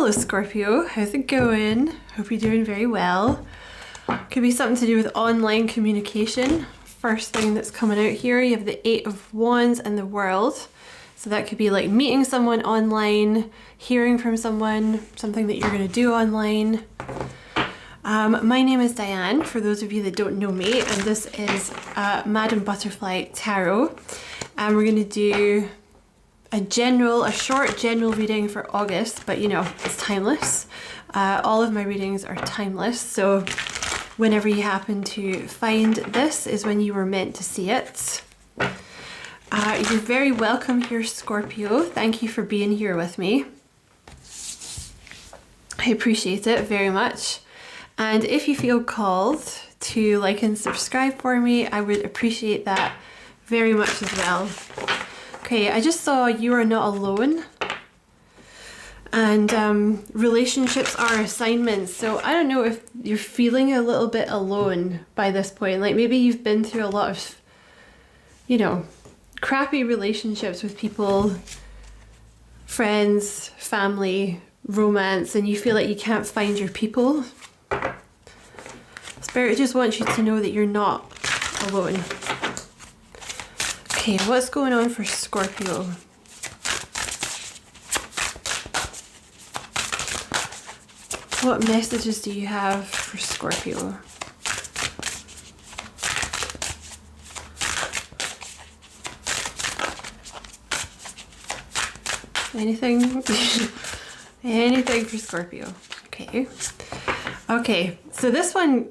Hello Scorpio, how's it going? Hope you're doing very well. Could be something to do with online communication. First thing that's coming out here, you have the Eight of Wands and the World. So that could be like meeting someone online, hearing from someone, something that you're going to do online. My name is Diane, for those of you that don't know me, and this is Madam Butterfly Tarot. And we're going to do a short general reading for August, but you know, it's timeless. All of my readings are timeless, so whenever you happen to find this is when you were meant to see it. You're very welcome here, Scorpio. Thank you for being here with me. I appreciate it very much. And if you feel called to like and subscribe for me, I would appreciate that very much as well. Okay, I just saw you are not alone, and relationships are assignments. So I don't know if you're feeling a little bit alone by this point. Like maybe you've been through a lot of, you know, crappy relationships with people, friends, family, romance, and you feel like you can't find your people. Spirit just wants you to know that you're not alone. Okay, what's going on for Scorpio? What messages do you have for Scorpio? Anything? Anything for Scorpio. Okay. Okay, so this one,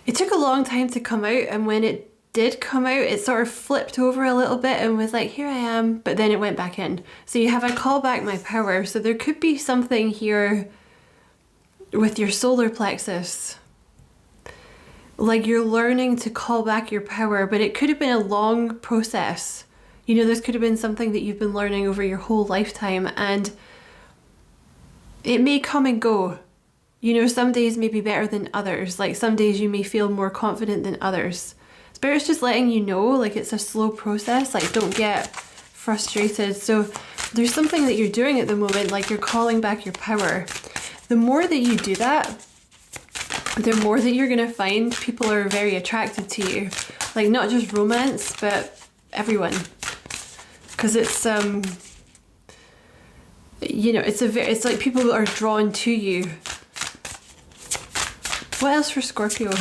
it took a long time to come out, and when it did come out, it sort of flipped over a little bit and was like, here I am, but then it went back in. So you have I call back my power. So there could be something here with your solar plexus. Like you're learning to call back your power, but it could have been a long process. You know, this could have been something that you've been learning over your whole lifetime, and it may come and go. You know, some days may be better than others. Like some days you may feel more confident than others. Spirit's just letting you know, like it's a slow process, like don't get frustrated. So there's something that you're doing at the moment, like you're calling back your power. The more that you do that, the more that you're gonna find people are very attracted to you. Like not just romance, but everyone. Because it's, you know, it's like people are drawn to you. What else for Scorpio?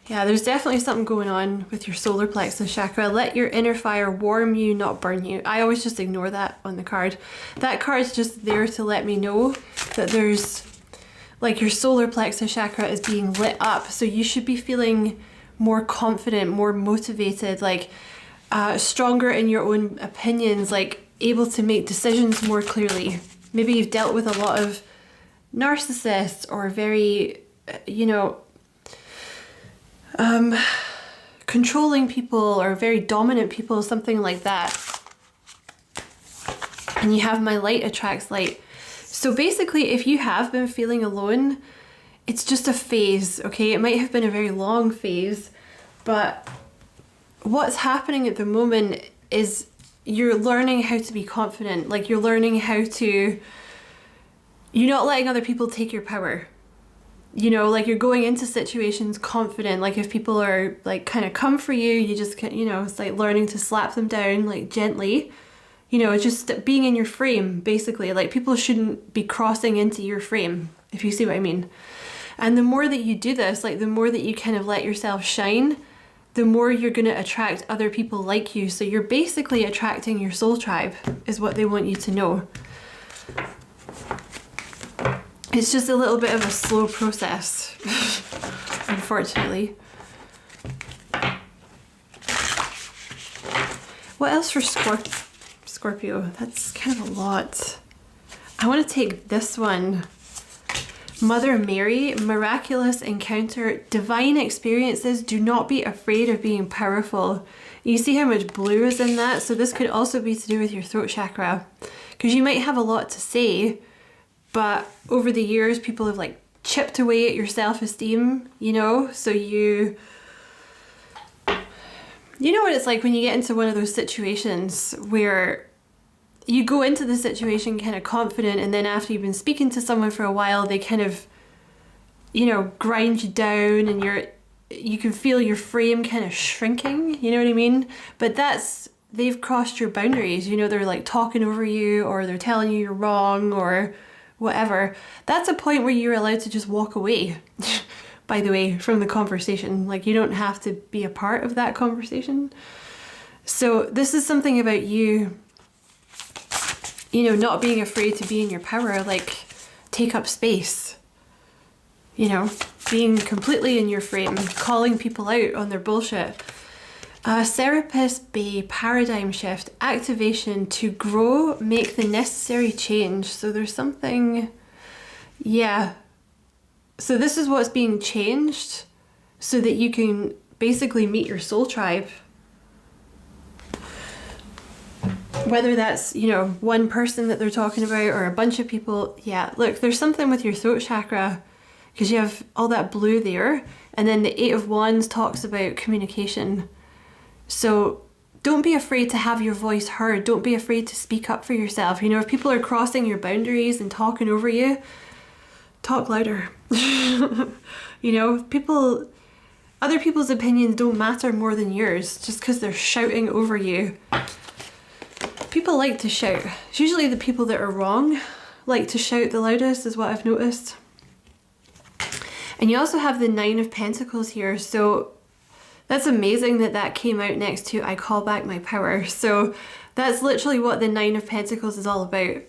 Yeah, there's definitely something going on with your solar plexus chakra. Let your inner fire warm you, not burn you. I always just ignore that on the card. That card's just there to let me know that there's, like your solar plexus chakra is being lit up. So you should be feeling more confident, more motivated, like stronger in your own opinions, like able to make decisions more clearly. Maybe you've dealt with a lot of narcissists or very, you know, controlling people or very dominant people, something like that. And you have my light attracts light. So basically, if you have been feeling alone, it's just a phase, okay? It might have been a very long phase, but what's happening at the moment is you're learning how to be confident. Like you're learning how to, you're not letting other people take your power. You know, like you're going into situations confident. Like if people are like kind of come for you, you just can't, you know, it's like learning to slap them down like gently. You know, just being in your frame, basically. Like people shouldn't be crossing into your frame, if you see what I mean. And the more that you do this, like the more that you kind of let yourself shine, the more you're going to attract other people like you. So you're basically attracting your soul tribe, is what they want you to know. It's just a little bit of a slow process, unfortunately. What else for Scorpio? That's kind of a lot. I want to take this one. Mother Mary, miraculous encounter, divine experiences. Do not be afraid of being powerful. You see how much blue is in that? So this could also be to do with your throat chakra, because you might have a lot to say, but over the years people have like chipped away at your self-esteem, you know, so you know what it's like when you get into one of those situations where you go into the situation kind of confident, and then after you've been speaking to someone for a while, they kind of, you know, grind you down, and you can feel your frame kind of shrinking, you know what I mean? But they've crossed your boundaries, you know, they're like talking over you, or they're telling you you're wrong, or whatever. That's a point where you're allowed to just walk away, by the way, from the conversation. Like, you don't have to be a part of that conversation. So this is something about you, you know, not being afraid to be in your power, like take up space, you know, being completely in your frame, calling people out on their bullshit. Serapis Bay paradigm shift, activation to grow, make the necessary change. So there's something, yeah. So this is what's being changed so that you can basically meet your soul tribe. Whether that's, you know, one person that they're talking about or a bunch of people. Yeah, look, there's something with your throat chakra because you have all that blue there. And then the 8 of Wands talks about communication. So don't be afraid to have your voice heard. Don't be afraid to speak up for yourself. You know, if people are crossing your boundaries and talking over you, talk louder. You know, other people's opinions don't matter more than yours just because they're shouting over you. People like to shout. It's usually the people that are wrong like to shout the loudest, is what I've noticed. And you also have the 9 of Pentacles here. So that's amazing that came out next to I call back my power. So that's literally what the 9 of Pentacles is all about.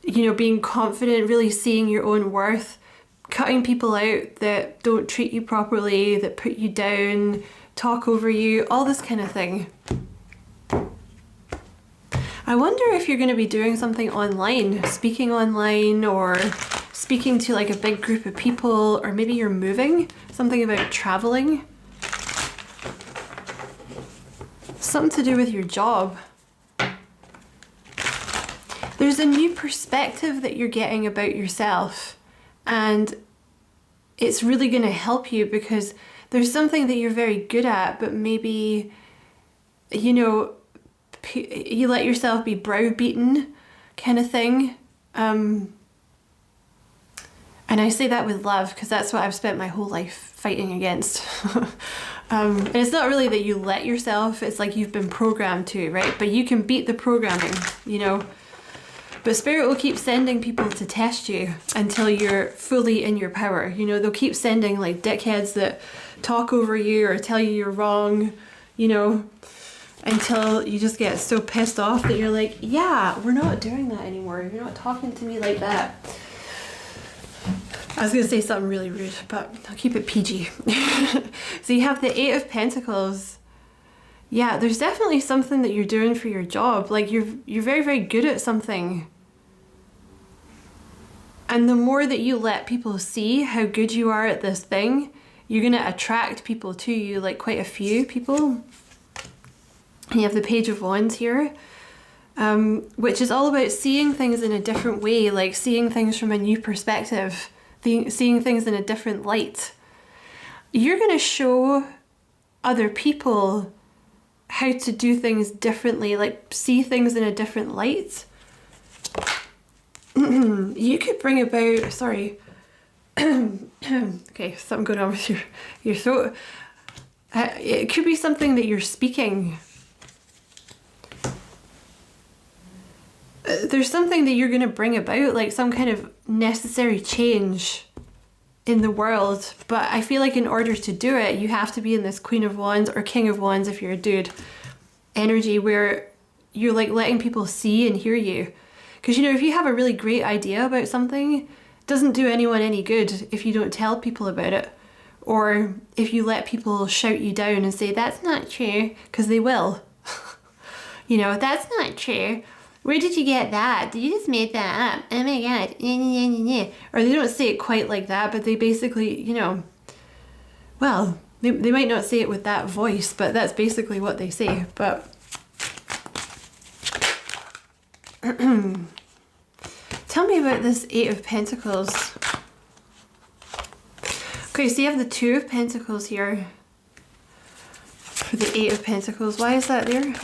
You know, being confident, really seeing your own worth, cutting people out that don't treat you properly, that put you down, talk over you, all this kind of thing. I wonder if you're going to be doing something online, speaking online, or speaking to like a big group of people, or maybe you're moving, something about traveling. Something to do with your job. There's a new perspective that you're getting about yourself, and it's really going to help you because there's something that you're very good at, but maybe, you know, you let yourself be browbeaten kind of thing. And I say that with love because that's what I've spent my whole life fighting against. And it's not really that you let yourself, it's like you've been programmed to, right? But you can beat the programming, you know. But Spirit will keep sending people to test you until you're fully in your power. You know, they'll keep sending like dickheads that talk over you or tell you you're wrong, you know, until you just get so pissed off that you're like, yeah, we're not doing that anymore. You're not talking to me like that. I was going to say something really rude, but I'll keep it PG. So you have the 8 of Pentacles. Yeah, there's definitely something that you're doing for your job. Like you're very, very good at something. And the more that you let people see how good you are at this thing, you're going to attract people to you, like quite a few people. And you have the Page of Wands here, which is all about seeing things in a different way, like seeing things from a new perspective, seeing things in a different light. You're going to show other people how to do things differently, like see things in a different light. You could bring about, sorry, okay, something going on with your throat. It could be something that you're speaking. There's something that you're going to bring about, like some kind of necessary change in the world, but I feel like in order to do it, you have to be in this Queen of Wands or King of Wands if you're a dude energy where you're like letting people see and hear you. Because, you know, if you have a really great idea about something, it doesn't do anyone any good if you don't tell people about it, or if you let people shout you down and say that's not true, because they will. You know, that's not true. Where did you get that? You just made that up. Oh my god. Or they don't say it quite like that, but they basically, you know, well, they might not say it with that voice, but that's basically what they say. But tell me about this 8 of Pentacles. Okay, so you have the 2 of Pentacles here for the 8 of Pentacles. Why is that there?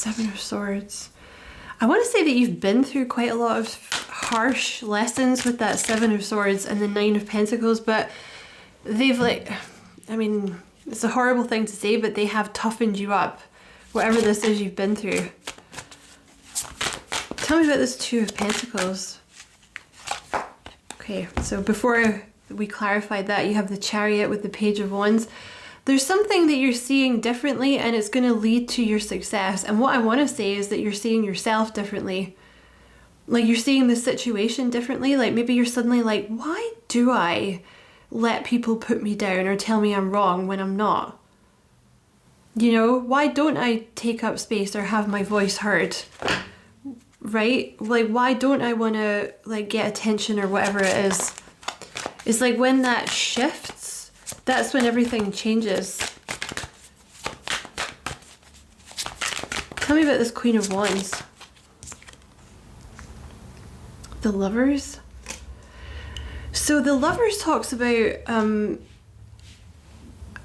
Seven of Swords. I want to say that you've been through quite a lot of harsh lessons with that Seven of Swords and the Nine of Pentacles, but they've like, I mean, it's a horrible thing to say, but they have toughened you up, whatever this is you've been through. Tell me about this Two of Pentacles. Okay, so before we clarified that, you have the Chariot with the Page of Wands. There's something that you're seeing differently and it's going to lead to your success. And what I want to say is that you're seeing yourself differently. Like you're seeing the situation differently. Like maybe you're suddenly like, why do I let people put me down or tell me I'm wrong when I'm not? You know, why don't I take up space or have my voice heard? Right? Like, why don't I want to like get attention or whatever it is? It's like when that shifts, that's when everything changes. Tell me about this Queen of Wands. The Lovers. So the Lovers talks about,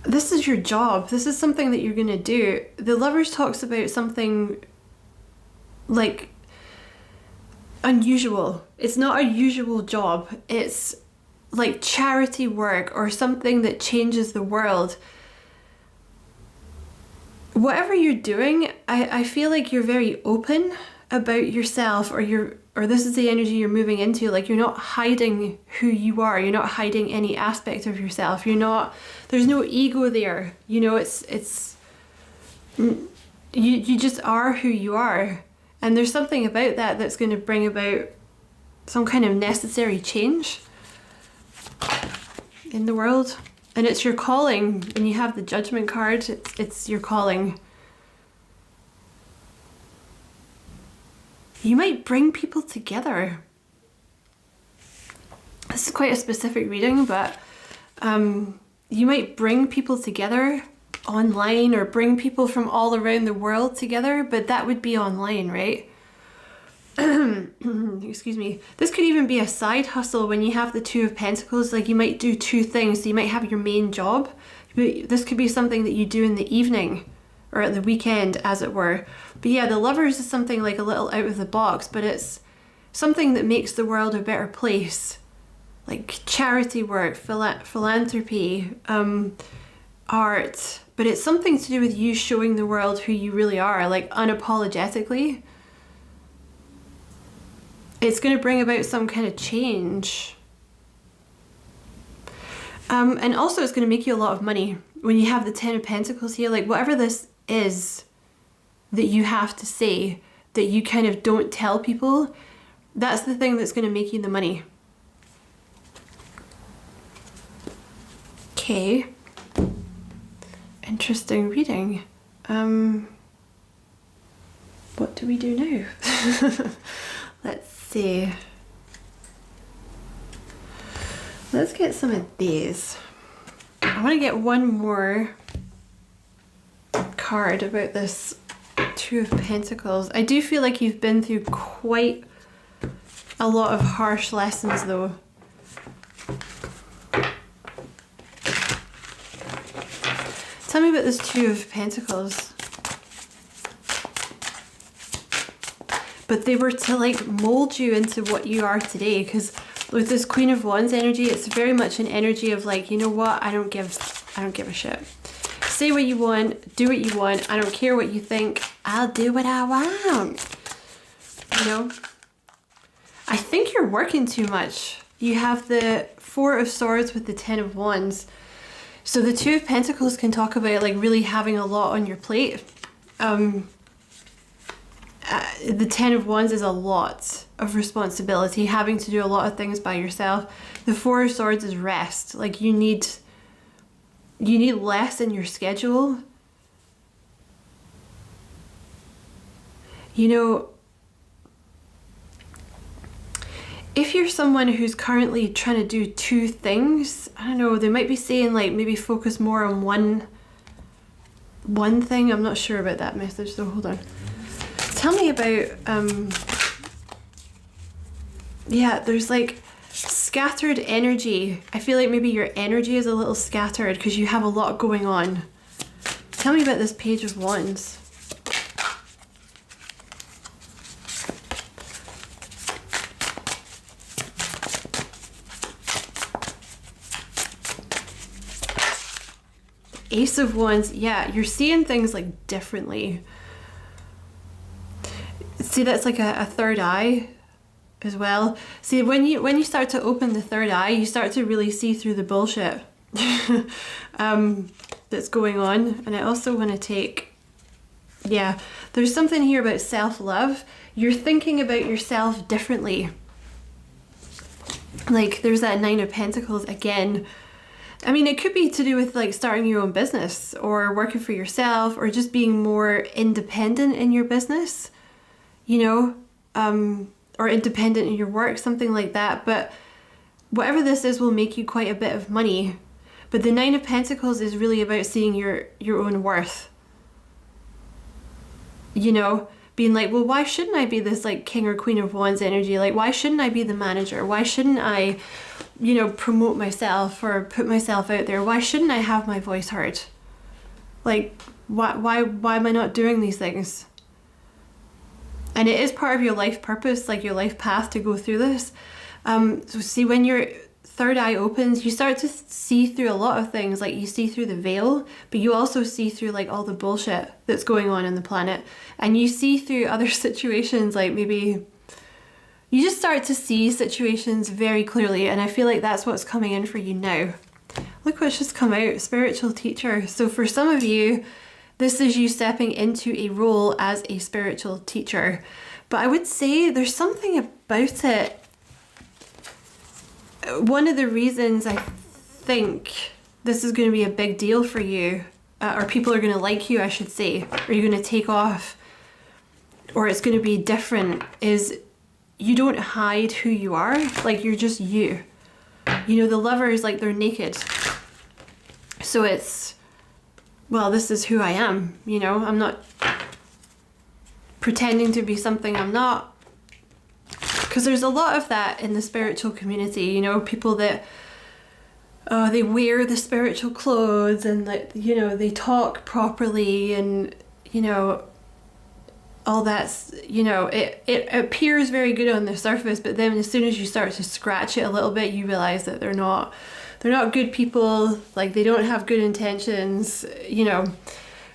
this is your job. This is something that you're going to do. The Lovers talks about something like unusual. It's not a usual job. It's like charity work or something that changes the world. Whatever you're doing, I feel like you're very open about yourself, or this is the energy you're moving into. Like you're not hiding who you are. You're not hiding any aspect of yourself. There's no ego there. You know, you just are who you are. And there's something about that that's going to bring about some kind of necessary change in the world. And it's your calling. When you have the Judgment card, it's your calling. You might bring people together. This is quite a specific reading, but you might bring people together online or bring people from all around the world together, but that would be online, right? Excuse me. This could even be a side hustle when you have the Two of Pentacles. Like you might do two things. So you might have your main job. This could be something that you do in the evening or at the weekend, as it were. But yeah, the Lovers is something like a little out of the box, but it's something that makes the world a better place. Like charity work, philanthropy, art. But it's something to do with you showing the world who you really are, like unapologetically. It's going to bring about some kind of change. And also it's going to make you a lot of money. When you have the Ten of Pentacles here, like whatever this is that you have to say, that you kind of don't tell people, that's the thing that's going to make you the money. Okay. Interesting reading. What do we do now? Let's see. Let's get some of these. I want to get one more card about this Two of Pentacles. I do feel like you've been through quite a lot of harsh lessons though. Tell me about this Two of Pentacles. But they were to like mold you into what you are today, because with this Queen of Wands energy, it's very much an energy of like, you know what, I don't give a shit. Say what you want, do what you want, I don't care what you think, I'll do what I want. You know? I think you're working too much. You have the Four of Swords with the Ten of Wands. So the Two of Pentacles can talk about like really having a lot on your plate. The Ten of Wands is a lot of responsibility, having to do a lot of things by yourself. The Four of Swords is rest. Like you need less in your schedule. You know, if you're someone who's currently trying to do two things, I don't know, they might be saying like maybe focus more on one thing. I'm not sure about that message, so hold on. Tell me about, yeah, there's like scattered energy. I feel like maybe your energy is a little scattered because you have a lot going on. Tell me about this Page of Wands. Ace of Wands, yeah, you're seeing things like differently. See, that's like a third eye as well. See, when you start to open the third eye, you start to really see through the bullshit that's going on. And I also want to take, yeah, there's something here about self-love. You're thinking about yourself differently. Like, there's that Nine of Pentacles again. I mean, it could be to do with like starting your own business or working for yourself or just being more independent in your business, you know, or independent in your work, something like that. But whatever this is will make you quite a bit of money. But the Nine of Pentacles is really about seeing your own worth. You know, being like, well, why shouldn't I be this like King or Queen of Wands energy? Like, why shouldn't I be the manager? Why shouldn't I, you know, promote myself or put myself out there? Why shouldn't I have my voice heard? Like, why am I not doing these things? And it is part of your life purpose, like your life path to go through this. So see, when your third eye opens, you start to see through a lot of things. Like, you see through the veil, but you also see through like all the bullshit that's going on the planet. And you see through other situations, like maybe you just start to see situations very clearly. And I feel like that's what's coming in for you now. Look what's just come out, spiritual teacher. So for some of you, this is you stepping into a role as a spiritual teacher. But I would say there's something about it. One of the reasons I think this is going to be a big deal for you, or people are going to like you, I should say, or you're going to take off, or it's going to be different, is you don't hide who you are. Like, you're just you. You know, the lovers, like, they're naked. So it's, well, this is who I am, you know? I'm not pretending to be something I'm not. Because there's a lot of that in the spiritual community, you know, people that, they wear the spiritual clothes and, like, you know, they talk properly and, you know, all that's, you know, it appears very good on the surface, but then as soon as you start to scratch it a little bit, you realize that they're not good people, like, they don't have good intentions, you know,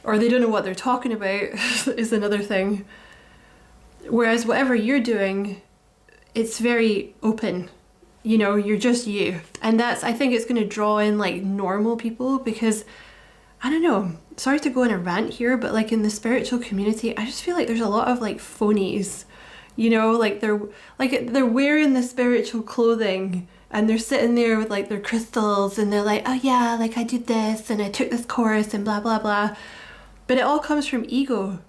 or they don't know what they're talking about is another thing. Whereas whatever you're doing, it's very open, you know, you're just you. And that's, I think it's going to draw in like normal people, because I don't know, sorry to go on a rant here, but like in the spiritual community, I just feel like there's a lot of like phonies, you know, like they're wearing the spiritual clothing and they're sitting there with like their crystals and they're like, oh yeah, like I did this and I took this course and blah, blah, blah. But it all comes from ego.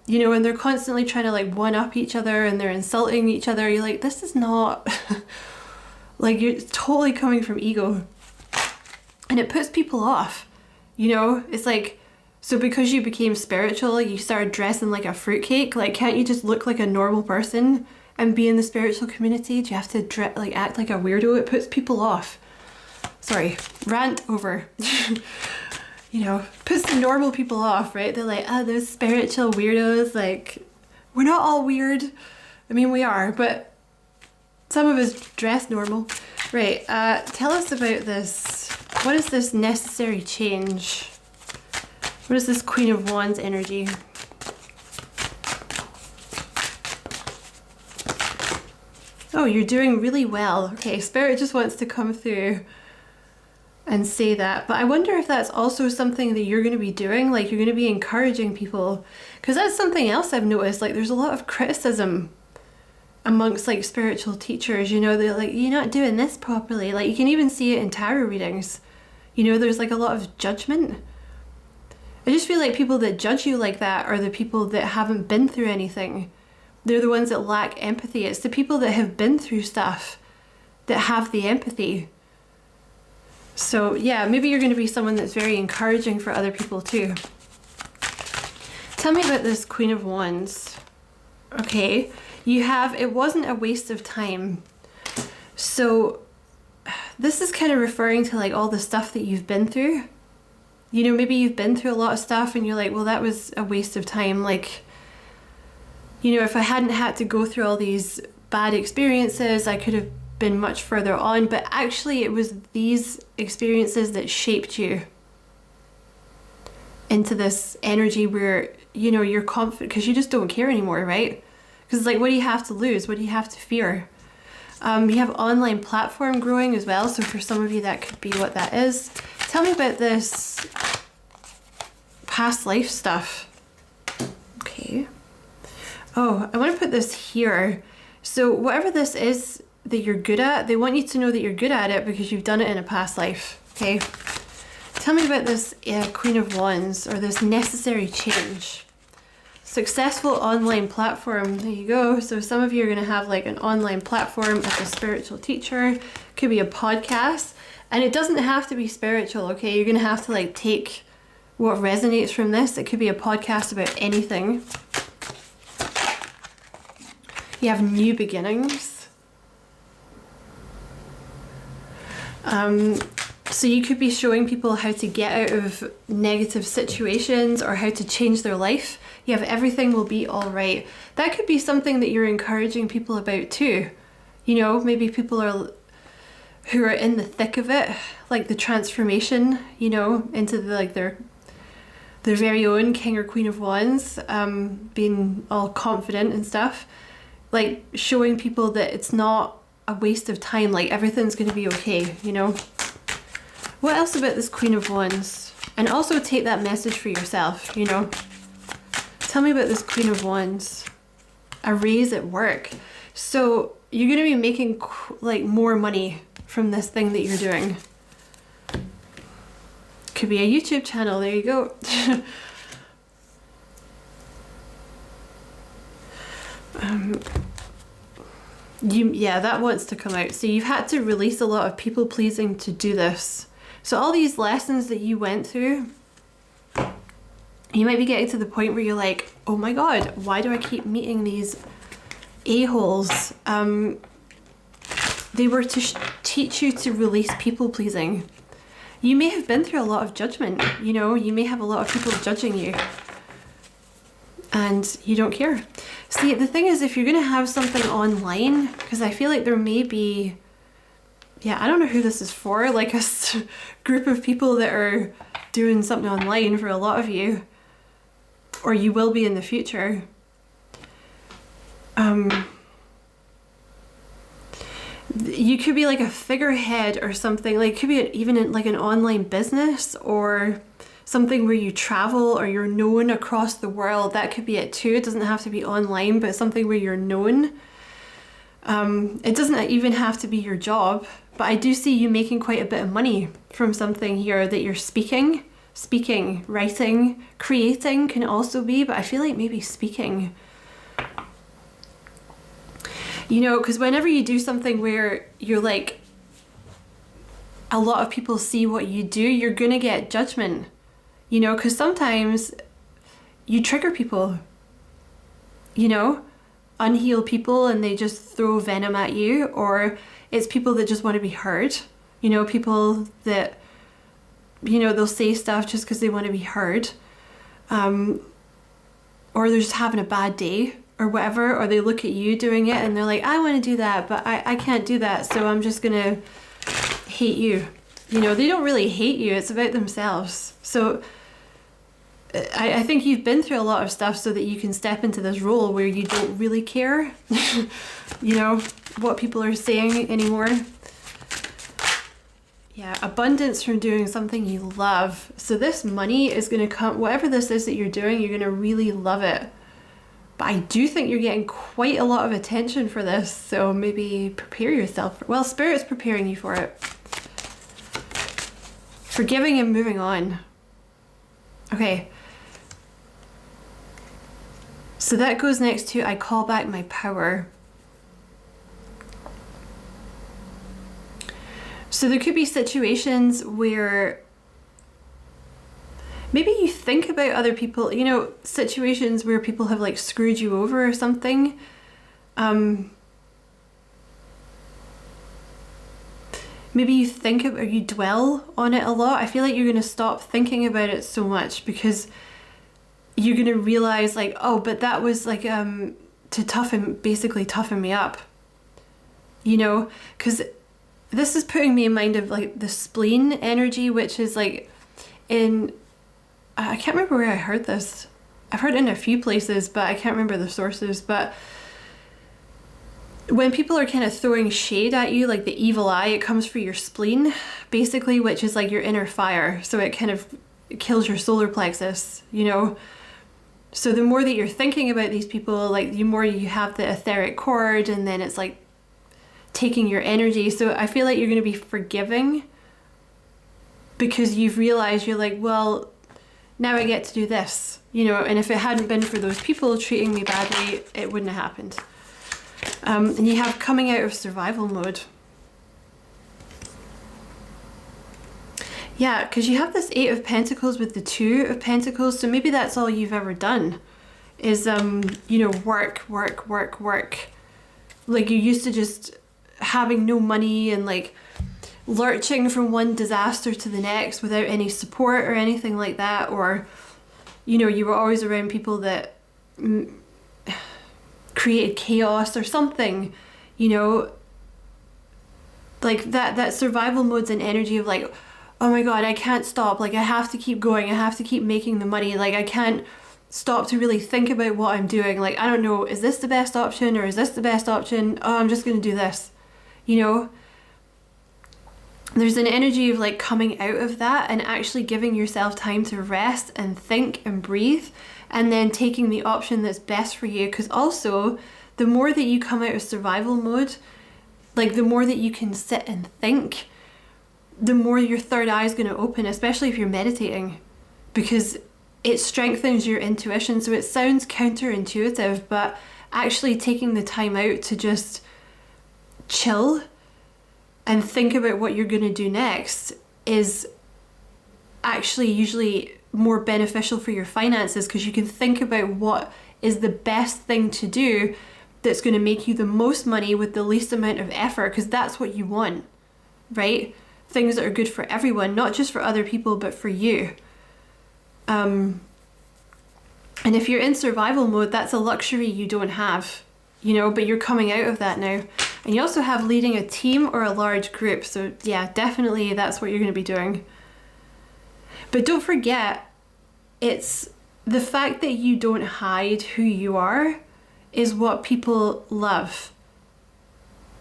You know, and they're constantly trying to like one up each other and they're insulting each other. You're like, this is not like, you're totally coming from ego, and it puts people off. You know, it's like, so because you became spiritual, you started dressing like a fruitcake. Like, can't you just look like a normal person and be in the spiritual community? Do you have to like act like a weirdo? It puts people off. Sorry, rant over. You know, puts the normal people off, right? They're like, oh, those spiritual weirdos. Like, we're not all weird. I mean, we are, but some of us dress normal. Right, tell us about this. What is this necessary change? What is this Queen of Wands energy? Oh, you're doing really well. Okay, Spirit just wants to come through and say that. But I wonder if that's also something that you're going to be doing. Like, you're going to be encouraging people. Because that's something else I've noticed. Like, there's a lot of criticism amongst like spiritual teachers. You know, they're like, you're not doing this properly. Like, you can even see it in tarot readings. You know, there's like a lot of judgment. I just feel like people that judge you like that are the people that haven't been through anything. They're the ones that lack empathy. It's the people that have been through stuff that have the empathy. So yeah, maybe you're going to be someone that's very encouraging for other people too. Tell me about this Queen of Wands. Okay, you have, it wasn't a waste of time. So this is kind of referring to like all the stuff that you've been through. You know, maybe you've been through a lot of stuff and you're like, well, that was a waste of time. Like, you know, if I hadn't had to go through all these bad experiences, I could have been much further on. But actually it was these experiences that shaped you. into this energy where, you know, you're confident because you just don't care anymore, right? Because it's like, what do you have to lose? What do you have to fear? You have online platform growing as well. So for some of you, that could be what that is. Tell me about this past life stuff. Okay. Oh, I want to put this here. So whatever this is that you're good at, they want you to know that you're good at it because you've done it in a past life. Okay. Tell me about this Queen of Wands, or this necessary change. Successful online platform. There you go. So some of you are going to have like an online platform as a spiritual teacher. Could be a podcast. And it doesn't have to be spiritual, okay? You're going to have to like take what resonates from this. It could be a podcast about anything. You have new beginnings. So you could be showing people how to get out of negative situations or how to change their life. You have everything will be all right. That could be something that you're encouraging people about too. You know, maybe people who are in the thick of it, like the transformation, you know, into the, like their very own King or Queen of Wands, being all confident and stuff. Like showing people that it's not a waste of time, like everything's going to be okay, you know. What else about this Queen of Wands? And also take that message for yourself, you know. Tell me about this Queen of Wands. A raise at work. So you're going to be making like more money from this thing that you're doing. Could be a YouTube channel. There you go. Yeah, that wants to come out. So you've had to release a lot of people pleasing to do this. So all these lessons that you went through, you might be getting to the point where you're like, oh my God, why do I keep meeting these a-holes? They were to teach you to release people pleasing. You may have been through a lot of judgment, you know, you may have a lot of people judging you and you don't care. See, the thing is, if you're going to have something online, because I feel like there may be, yeah, I don't know who this is for, like a group of people that are doing something online for a lot of you, or you will be in the future. You could be like a figurehead or something, like it could be even like an online business or something where you travel or you're known across the world. That could be it too. It doesn't have to be online, but something where you're known. It doesn't even have to be your job, but I do see you making quite a bit of money from something here that you're speaking, writing, creating can also be, but I feel like maybe speaking. You know, because whenever you do something where you're like, a lot of people see what you do, you're gonna get judgment. You know, because sometimes you trigger people, you know, unhealed people, and they just throw venom at you, or it's people that just want to be heard, you know, people that, you know, they'll say stuff just because they want to be heard, or they're just having a bad day or whatever, or they look at you doing it and they're like, I want to do that, but I can't do that, so I'm just gonna hate you. You know, they don't really hate you, it's about themselves. So I think you've been through a lot of stuff so that you can step into this role where you don't really care, you know, what people are saying anymore. Yeah, abundance from doing something you love. So this money is going to come, whatever this is that you're doing, you're going to really love it. But I do think you're getting quite a lot of attention for this, so maybe prepare yourself. Well, Spirit's preparing you for it. Forgiving and moving on. Okay. So that goes next to, I call back my power. So there could be situations where maybe you think about other people, you know, situations where people have like screwed you over or something. Maybe you think of, or you dwell on it a lot. I feel like you're going to stop thinking about it so much because you're going to realize like, oh, but that was like to basically toughen me up, you know, because this is putting me in mind of like the spleen energy, which is like in I can't remember where I heard this. I've heard it in a few places, but I can't remember the sources. But when people are kind of throwing shade at you, like the evil eye, it comes for your spleen, basically, which is like your inner fire. So it kind of kills your solar plexus, you know? So the more that you're thinking about these people, like the more you have the etheric cord, and then it's like taking your energy. So I feel like you're going to be forgiving because you've realized, you're like, well, now I get to do this, you know, and if it hadn't been for those people treating me badly, it wouldn't have happened. And you have coming out of survival mode. Yeah, because you have this 8 of Pentacles with the 2 of Pentacles, so maybe that's all you've ever done is, you know, work. Like you're used to just having no money and like lurching from one disaster to the next without any support or anything like that, or, you know, you were always around people that created chaos or something, you know, like that survival mode's an energy of like, oh my god, I can't stop, like I have to keep going, I have to keep making the money, like I can't stop to really think about what I'm doing, like I don't know, is this the best option or is this the best option? Oh, I'm just gonna do this, you know. There's an energy of like coming out of that and actually giving yourself time to rest and think and breathe, and then taking the option that's best for you. Because also, the more that you come out of survival mode, like the more that you can sit and think, the more your third eye is going to open, especially if you're meditating, because it strengthens your intuition. So it sounds counterintuitive, but actually taking the time out to just chill and think about what you're going to do next is actually usually more beneficial for your finances, because you can think about what is the best thing to do that's going to make you the most money with the least amount of effort, because that's what you want, right? Things that are good for everyone, not just for other people, but for you. And if you're in survival mode, that's a luxury you don't have, you know, but you're coming out of that now. And you also have leading a team or a large group. So yeah, definitely that's what you're going to be doing. But don't forget, it's the fact that you don't hide who you are is what people love.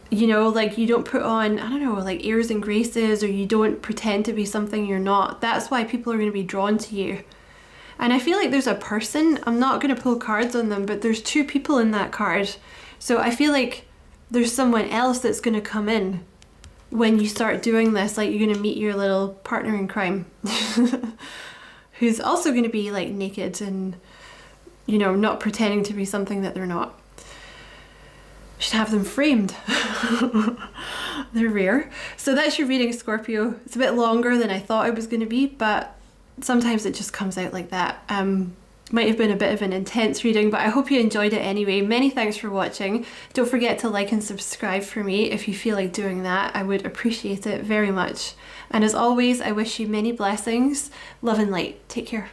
You know, like you don't put on, I don't know, like airs and graces, or you don't pretend to be something you're not. That's why people are going to be drawn to you. And I feel like there's a person, I'm not going to pull cards on them, but there's 2 people in that card. So I feel like there's someone else that's going to come in when you start doing this. Like you're going to meet your little partner in crime who's also going to be like naked and, you know, not pretending to be something that they're not. Should have them framed. They're rare. So that's your reading, Scorpio. It's a bit longer than I thought it was going to be, but sometimes it just comes out like that. Might have been a bit of an intense reading, but I hope you enjoyed it anyway. Many thanks for watching. Don't forget to like and subscribe for me if you feel like doing that. I would appreciate it very much. And as always, I wish you many blessings, love and light. Take care.